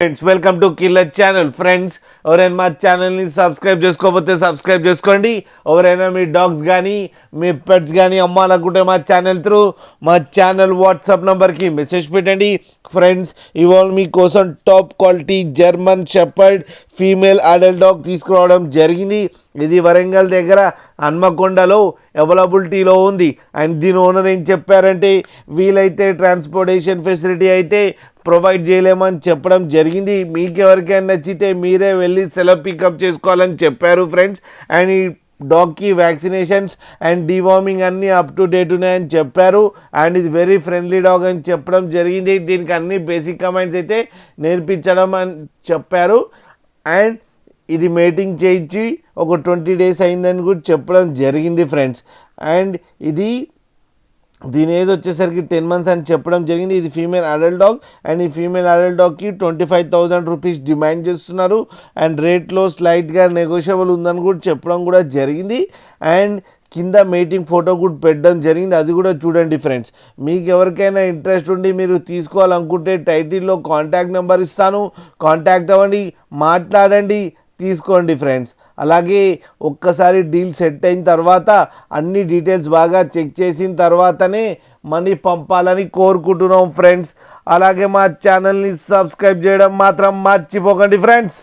Friends welcome to killer channel. Friends ఎవరైనా మా ఛానల్ని సబ్స్క్రైబ్ చేసుకోకపోతే సబ్స్క్రైబ్ చేసుకోండి. ఎవరైనా మీ డాగ్స్ కానీ మీ పెట్స్ కానీ అమ్మాలనుకుంటే మా ఛానల్ త్రూ మా ఛానల్ వాట్సాప్ నెంబర్కి మెసేజ్ పెట్టండి. ఫ్రెండ్స్ ఇవాళ మీకోసం top quality German shepherd female adult dog తీసుకురావడం జరిగింది. ఇది వరంగల్ దగ్గర హన్మకొండలో అవైలబిలిటీలో ఉంది. అండ్ దీని ఓనర్ ఏం చెప్పారంటే వీలైతే ట్రాన్స్పోర్టేషన్ ఫెసిలిటీ అయితే ప్రొవైడ్ చేయలేమని చెప్పడం జరిగింది. మీకు ఎవరికైనా నచ్చితే మీరే వెళ్ళి సెలవు పికప్ చేసుకోవాలని చెప్పారు ఫ్రెండ్స్. అండ్ ఈ డాగ్కి వ్యాక్సినేషన్స్ అండ్ డివార్మింగ్ అన్నీ అప్ టు డేట్ ఉన్నాయని చెప్పారు. అండ్ ఇది వెరీ ఫ్రెండ్లీ డాగ్ అని చెప్పడం జరిగింది. దీనికి అన్ని బేసిక్ కమాండ్స్ అయితే నేర్పించడం అని చెప్పారు. అండ్ ఇది మేటింగ్ చేయించి ఒక 20 days అయిందని కూడా చెప్పడం జరిగింది ఫ్రెండ్స్. అండ్ దీని ఏజ్ వచ్చేసరికి 10 months అని చెప్పడం జరిగింది. ఇది ఫీమేల్ అడల్ట్ డాగ్. అండ్ ఈ ఫీమేల్ అడల్ట్ డాగ్కి 25,000 రూపీస్ డిమాండ్ చేస్తున్నారు. అండ్ రేట్లో స్లైట్గా నెగోషియబుల్ ఉందని కూడా చెప్పడం కూడా జరిగింది. అండ్ కింద మీటింగ్ ఫోటో కూడా పెట్టడం జరిగింది, అది కూడా చూడండి ఫ్రెండ్స్. మీకు ఎవరికైనా ఇంట్రెస్ట్ ఉండి మీరు తీసుకోవాలనుకుంటే టైటిల్లో కాంటాక్ట్ నెంబర్ ఇస్తాను, కాంటాక్ట్ అవ్వండి, మాట్లాడండి, తీసుకోండి ఫ్రెండ్స్. అలాగే ఒక్కసారి డీల్ సెట్ అయిన తర్వాత అన్ని డీటెయిల్స్ బాగా చెక్ చేసిన తర్వాతనే మనీ పంపాలని కోరుకుంటున్నాం ఫ్రెండ్స్. అలాగే మా ఛానల్ని సబ్స్క్రైబ్ చేయడం మాత్రం మర్చిపోకండి ఫ్రెండ్స్.